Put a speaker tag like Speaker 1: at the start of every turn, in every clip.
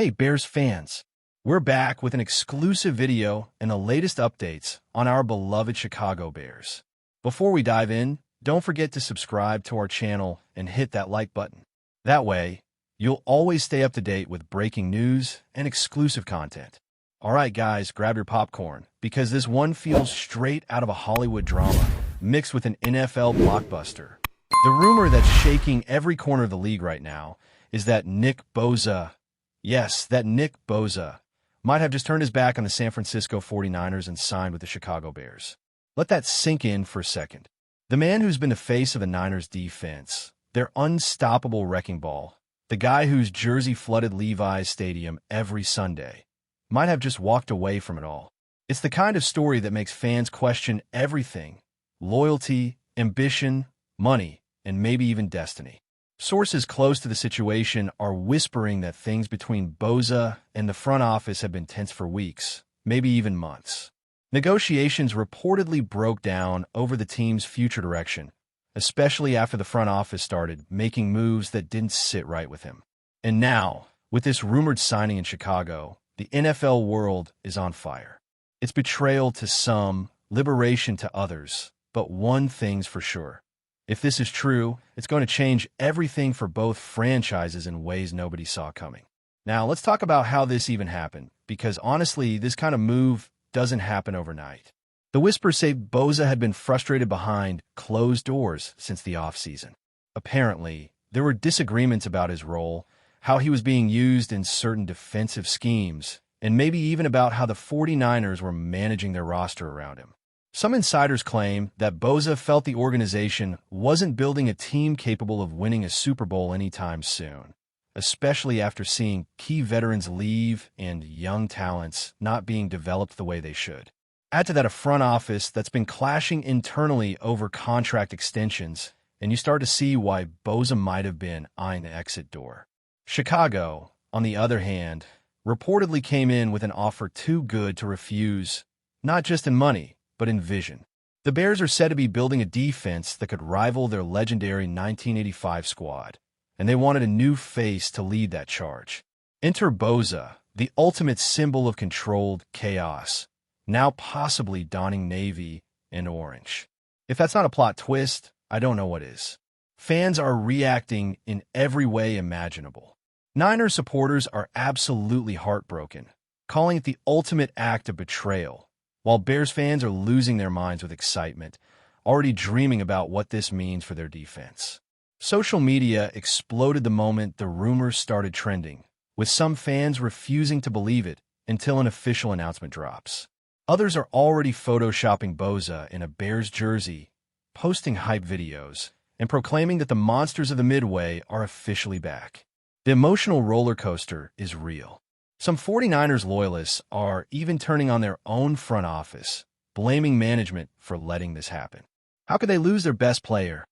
Speaker 1: Hey Bears fans, we're back with an exclusive video and the latest updates on our beloved Chicago Bears. Before we dive in, don't forget to subscribe to our channel and hit that like button. That way, you'll always stay up to date with breaking news and exclusive content. Alright guys, grab your popcorn, because this one feels straight out of a Hollywood drama, mixed with an NFL blockbuster. The rumor that's shaking every corner of the league right now is that Nick BOSA, yes, that Nick BOSA, might have just turned his back on the San Francisco 49ers and signed with the Chicago Bears. Let that sink in for a second. The man who's been the face of the Niners defense, their unstoppable wrecking ball, the guy whose jersey flooded Levi's Stadium every Sunday, might have just walked away from it all. It's the kind of story that makes fans question everything: loyalty, ambition, money, and maybe even destiny. Sources close to the situation are whispering that things between BOSA and the front office have been tense for weeks, maybe even months. Negotiations reportedly broke down over the team's future direction, especially after the front office started making moves that didn't sit right with him. And now, with this rumored signing in Chicago, the NFL world is on fire. It's betrayal to some, liberation to others, but one thing's for sure. If this is true, it's going to change everything for both franchises in ways nobody saw coming. Now, let's talk about how this even happened, because honestly, this kind of move doesn't happen overnight. The whispers say BOSA had been frustrated behind closed doors since the offseason. Apparently, there were disagreements about his role, how he was being used in certain defensive schemes, and maybe even about how the 49ers were managing their roster around him. Some insiders claim that BOSA felt the organization wasn't building a team capable of winning a Super Bowl anytime soon, especially after seeing key veterans leave and young talents not being developed the way they should. Add to that a front office that's been clashing internally over contract extensions, and you start to see why BOSA might have been eyeing the exit door. Chicago, on the other hand, reportedly came in with an offer too good to refuse, not just in money, but in vision. The Bears are said to be building a defense that could rival their legendary 1985 squad, and they wanted a new face to lead that charge. Enter BOSA, the ultimate symbol of controlled chaos, now possibly donning navy and orange. If that's not a plot twist, I don't know what is. Fans are reacting in every way imaginable. Niners supporters are absolutely heartbroken, calling it the ultimate act of betrayal, while Bears fans are losing their minds with excitement, already dreaming about what this means for their defense. Social media exploded the moment the rumors started trending, with some fans refusing to believe it until an official announcement drops. Others are already photoshopping BOSA in a Bears jersey, posting hype videos, and proclaiming that the monsters of the Midway are officially back. The emotional roller coaster is real. Some 49ers loyalists are even turning on their own front office, blaming management for letting this happen. How could they lose their best player?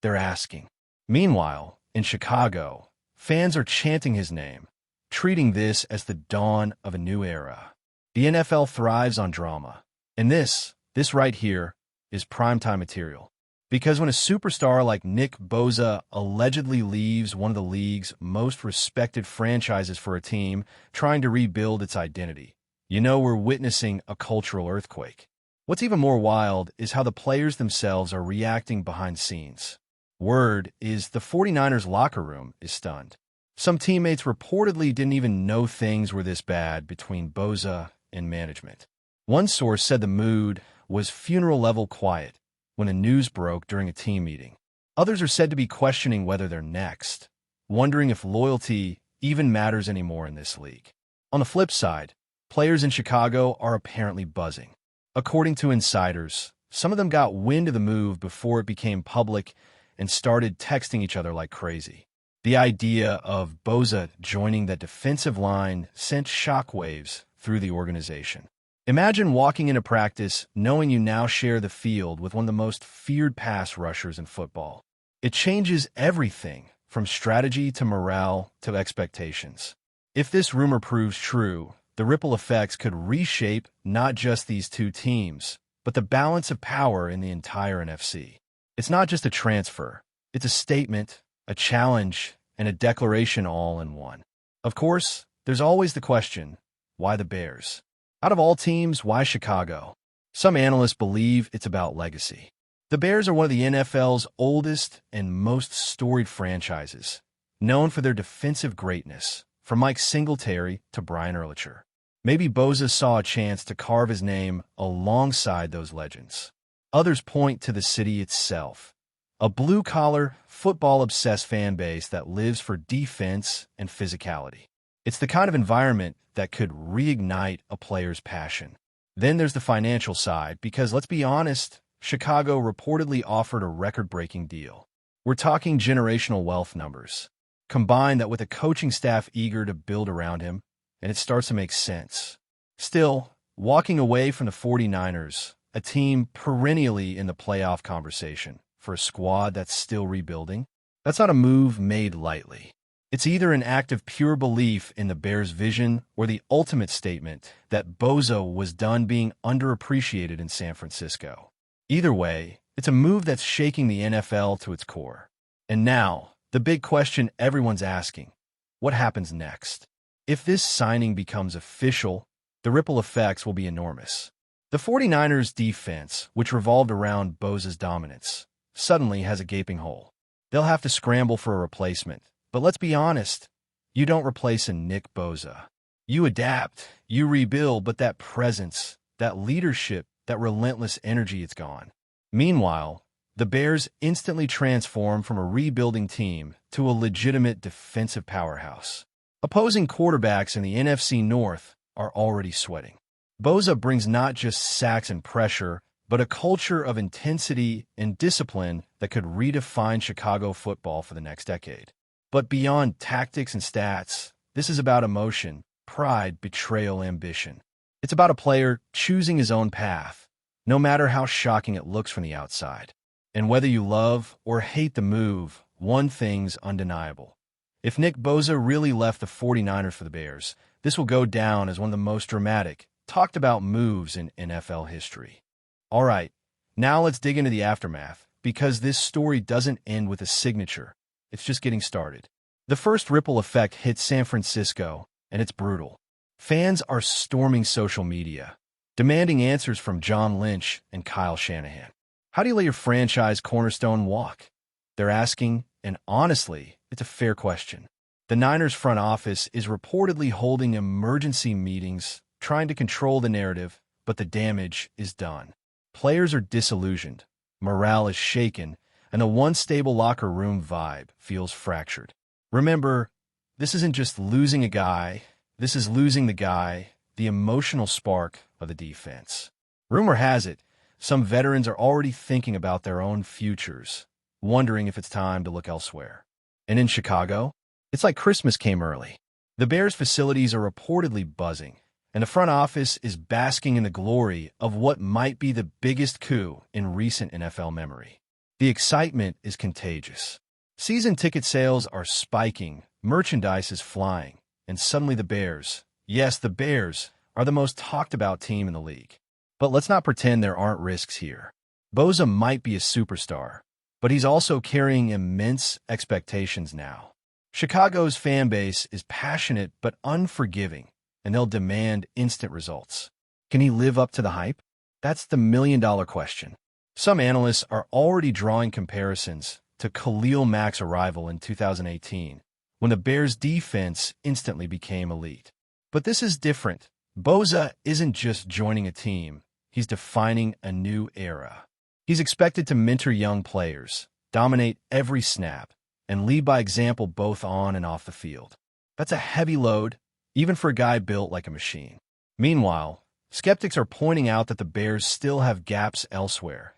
Speaker 1: They're asking. Meanwhile, in Chicago, fans are chanting his name, treating this as the dawn of a new era. The NFL thrives on drama, and this right here, is primetime material. Because when a superstar like Nick BOSA allegedly leaves one of the league's most respected franchises for a team trying to rebuild its identity, you know we're witnessing a cultural earthquake. What's even more wild is how the players themselves are reacting behind scenes. Word is the 49ers locker room is stunned. Some teammates reportedly didn't even know things were this bad between BOSA and management. One source said the mood was funeral-level quiet when the news broke during a team meeting. Others are said to be questioning whether they're next, wondering if loyalty even matters anymore in this league. On the flip side, players in Chicago are apparently buzzing. According to insiders, some of them got wind of the move before it became public and started texting each other like crazy. The idea of BOSA joining that defensive line sent shockwaves through the organization. Imagine walking into practice knowing you now share the field with one of the most feared pass rushers in football. It changes everything from strategy to morale to expectations. If this rumor proves true, the ripple effects could reshape not just these two teams, but the balance of power in the entire NFC. It's not just a transfer. It's a statement, a challenge, and a declaration all in one. Of course, there's always the question, why the Bears? Out of all teams, why Chicago? Some analysts believe it's about legacy. The Bears are one of the NFL's oldest and most storied franchises, known for their defensive greatness, from Mike Singletary to Brian Urlacher. Maybe BOSA saw a chance to carve his name alongside those legends. Others point to the city itself, a blue-collar, football-obsessed fan base that lives for defense and physicality. It's the kind of environment that could reignite a player's passion. Then there's the financial side, because let's be honest, Chicago reportedly offered a record-breaking deal. We're talking generational wealth numbers. Combine that with a coaching staff eager to build around him, and it starts to make sense. Still, walking away from the 49ers, a team perennially in the playoff conversation, for a squad that's still rebuilding, that's not a move made lightly. It's either an act of pure belief in the Bears' vision or the ultimate statement that BOSA was done being underappreciated in San Francisco. Either way, it's a move that's shaking the NFL to its core. And now, the big question everyone's asking, what happens next? If this signing becomes official, the ripple effects will be enormous. The 49ers' defense, which revolved around BOSA's dominance, suddenly has a gaping hole. They'll have to scramble for a replacement. But let's be honest, you don't replace a Nick BOSA. You adapt, you rebuild, but that presence, that leadership, that relentless energy, it's gone. Meanwhile, the Bears instantly transform from a rebuilding team to a legitimate defensive powerhouse. Opposing quarterbacks in the NFC North are already sweating. BOSA brings not just sacks and pressure, but a culture of intensity and discipline that could redefine Chicago football for the next decade. But beyond tactics and stats, this is about emotion, pride, betrayal, ambition. It's about a player choosing his own path, no matter how shocking it looks from the outside. And whether you love or hate the move, one thing's undeniable. If Nick BOSA really left the 49ers for the Bears, this will go down as one of the most dramatic, talked about moves in NFL history. All right, now let's dig into the aftermath, because this story doesn't end with a signature. It's just getting started. The first ripple effect hits San Francisco, and it's brutal. Fans are storming social media, demanding answers from John Lynch and Kyle Shanahan. How do you let your franchise cornerstone walk? They're asking, and honestly, it's a fair question. The Niners front office is reportedly holding emergency meetings, trying to control the narrative, but the damage is done. Players are disillusioned, morale is shaken, and the once stable locker room vibe feels fractured. Remember, this isn't just losing a guy, this is losing the guy, the emotional spark of the defense. Rumor has it, some veterans are already thinking about their own futures, wondering if it's time to look elsewhere. And in Chicago, it's like Christmas came early. The Bears' facilities are reportedly buzzing, and the front office is basking in the glory of what might be the biggest coup in recent NFL memory. The excitement is contagious. Season ticket sales are spiking, merchandise is flying, and suddenly the Bears, yes, the Bears, are the most talked about team in the league. But let's not pretend there aren't risks here. BOSA might be a superstar, but he's also carrying immense expectations now. Chicago's fan base is passionate but unforgiving, and they'll demand instant results. Can he live up to the hype? That's the million-dollar question. Some analysts are already drawing comparisons to Khalil Mack's arrival in 2018, when the Bears' defense instantly became elite. But this is different. BOSA isn't just joining a team, he's defining a new era. He's expected to mentor young players, dominate every snap, and lead by example both on and off the field. That's a heavy load, even for a guy built like a machine. Meanwhile, skeptics are pointing out that the Bears still have gaps elsewhere.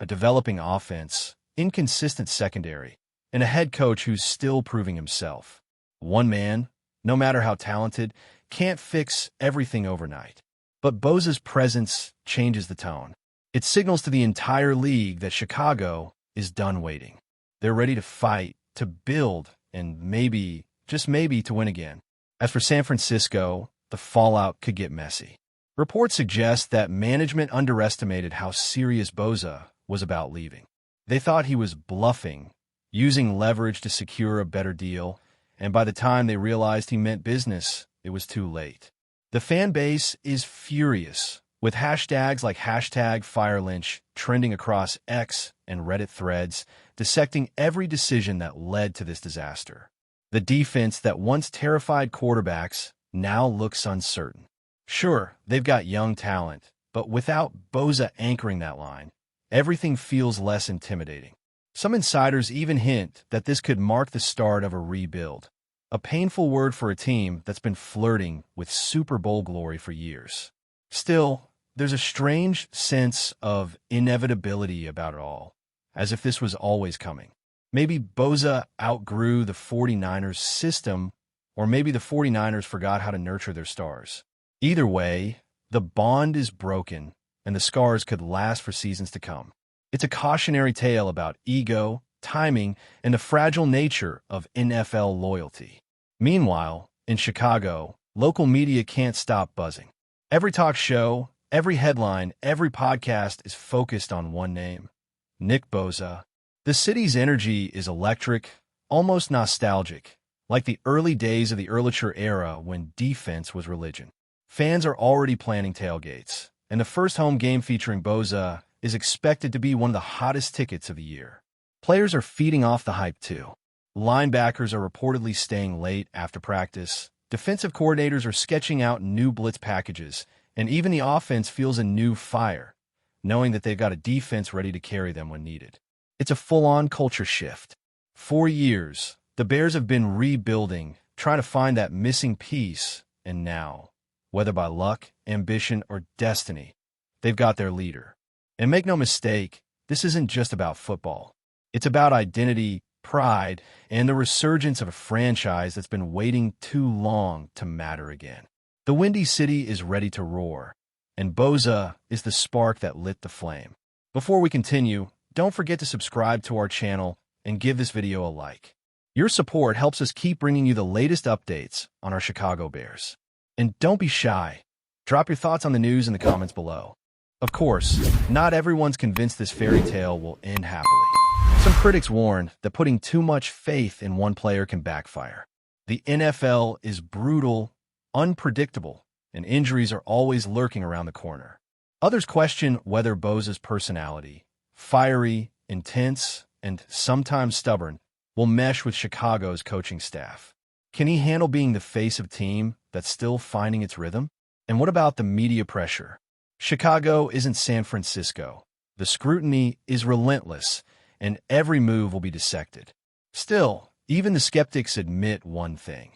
Speaker 1: A developing offense, inconsistent secondary, and a head coach who's still proving himself. One man, no matter how talented, can't fix everything overnight. But BOSA's presence changes the tone. It signals to the entire league that Chicago is done waiting. They're ready to fight, to build, and maybe, just maybe, to win again. As for San Francisco, the fallout could get messy. Reports suggest that management underestimated how serious BOSA was about leaving. They thought he was bluffing, using leverage to secure a better deal, and by the time they realized he meant business, it was too late. The fan base is furious, with hashtags like #FireLynch trending across X and Reddit threads, dissecting every decision that led to this disaster. The defense that once terrified quarterbacks now looks uncertain. Sure, they've got young talent, but without BOSA anchoring that line, everything feels less intimidating. Some insiders even hint that this could mark the start of a rebuild, a painful word for a team that's been flirting with Super Bowl glory for years. Still, there's a strange sense of inevitability about it all, as if this was always coming. Maybe BOSA outgrew the 49ers system, or maybe the 49ers forgot how to nurture their stars. Either way, the bond is broken, and the scars could last for seasons to come. It's a cautionary tale about ego, timing, and the fragile nature of NFL loyalty. Meanwhile, in Chicago, local media can't stop buzzing. Every talk show, every headline, every podcast is focused on one name: Nick BOSA. The city's energy is electric, almost nostalgic, like the early days of the Ehrlicher era when defense was religion. Fans are already planning tailgates, and the first home game featuring BOSA is expected to be one of the hottest tickets of the year. Players are feeding off the hype too. Linebackers are reportedly staying late after practice. Defensive coordinators are sketching out new blitz packages, and even the offense feels a new fire, knowing that they've got a defense ready to carry them when needed. It's a full-on culture shift. For years, the Bears have been rebuilding, trying to find that missing piece, and now, whether by luck, ambition, or destiny, they've got their leader. And make no mistake, this isn't just about football. It's about identity, pride, and the resurgence of a franchise that's been waiting too long to matter again. The Windy City is ready to roar, and BOSA is the spark that lit the flame. Before we continue, don't forget to subscribe to our channel and give this video a like. Your support helps us keep bringing you the latest updates on our Chicago Bears. And don't be shy. Drop your thoughts on the news in the comments below. Of course, not everyone's convinced this fairy tale will end happily. Some critics warn that putting too much faith in one player can backfire. The NFL is brutal, unpredictable, and injuries are always lurking around the corner. Others question whether BOSA's personality, fiery, intense, and sometimes stubborn, will mesh with Chicago's coaching staff. Can he handle being the face of a team that's still finding its rhythm? And what about the media pressure? Chicago isn't San Francisco. The scrutiny is relentless, and every move will be dissected. Still, even the skeptics admit one thing.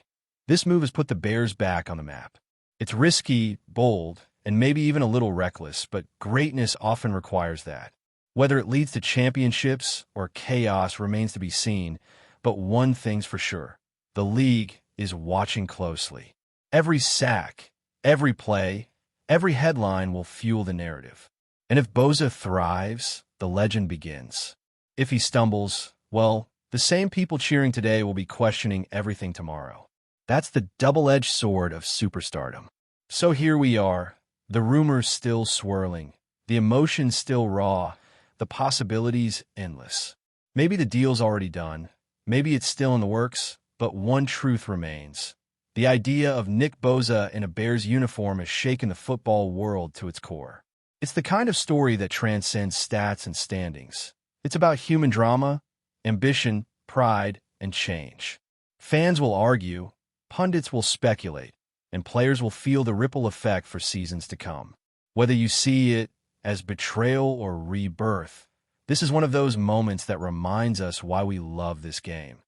Speaker 1: This move has put the Bears back on the map. It's risky, bold, and maybe even a little reckless, but greatness often requires that. Whether it leads to championships or chaos remains to be seen, but one thing's for sure. The league is watching closely. Every sack, every play, every headline will fuel the narrative. And if BOSA thrives, the legend begins. If he stumbles, well, the same people cheering today will be questioning everything tomorrow. That's the double-edged sword of superstardom. So here we are, the rumors still swirling, the emotions still raw, the possibilities endless. Maybe the deal's already done, maybe it's still in the works, but one truth remains. The idea of Nick BOSA in a Bears uniform has shaken the football world to its core. It's the kind of story that transcends stats and standings. It's about human drama, ambition, pride, and change. Fans will argue, pundits will speculate, and players will feel the ripple effect for seasons to come. Whether you see it as betrayal or rebirth, this is one of those moments that reminds us why we love this game.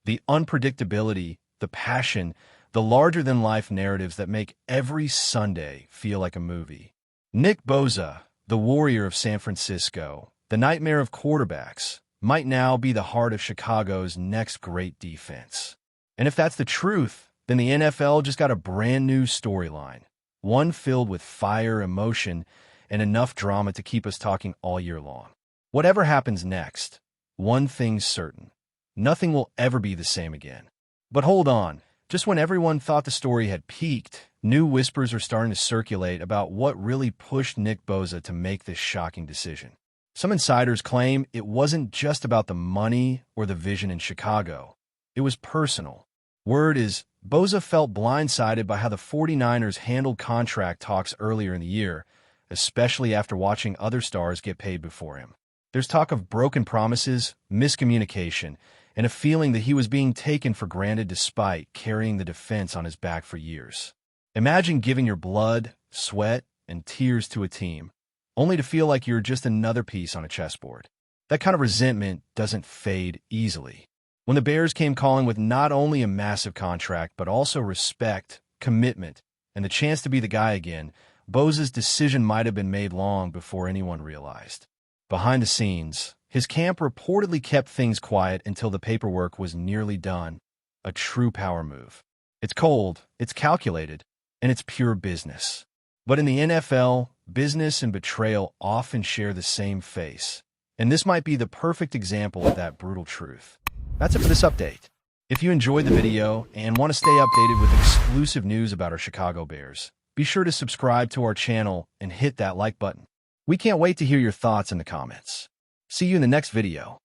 Speaker 1: The unpredictability, the passion, the larger-than-life narratives that make every Sunday feel like a movie. Nick BOSA, the warrior of San Francisco, the nightmare of quarterbacks, might now be the heart of Chicago's next great defense. And if that's the truth, then the NFL just got a brand new storyline, one filled with fire, emotion, and enough drama to keep us talking all year long. Whatever happens next, one thing's certain: nothing will ever be the same again. But hold on, just when everyone thought the story had peaked, new whispers are starting to circulate about what really pushed Nick BOSA to make this shocking decision. Some insiders claim it wasn't just about the money or the vision in Chicago. It was personal. Word is BOSA felt blindsided by how the 49ers handled contract talks earlier in the year, especially after watching other stars get paid before him. There's talk of broken promises, miscommunication, and a feeling that he was being taken for granted despite carrying the defense on his back for years. Imagine giving your blood, sweat, and tears to a team, only to feel like you're just another piece on a chessboard. That kind of resentment doesn't fade easily. When the Bears came calling with not only a massive contract, but also respect, commitment, and the chance to be the guy again, BOSA's decision might have been made long before anyone realized. Behind the scenes, his camp reportedly kept things quiet until the paperwork was nearly done. A true power move. It's cold, it's calculated, and it's pure business. But in the NFL, business and betrayal often share the same face. And this might be the perfect example of that brutal truth. That's it for this update. If you enjoyed the video and want to stay updated with exclusive news about our Chicago Bears, be sure to subscribe to our channel and hit that like button. We can't wait to hear your thoughts in the comments. See you in the next video.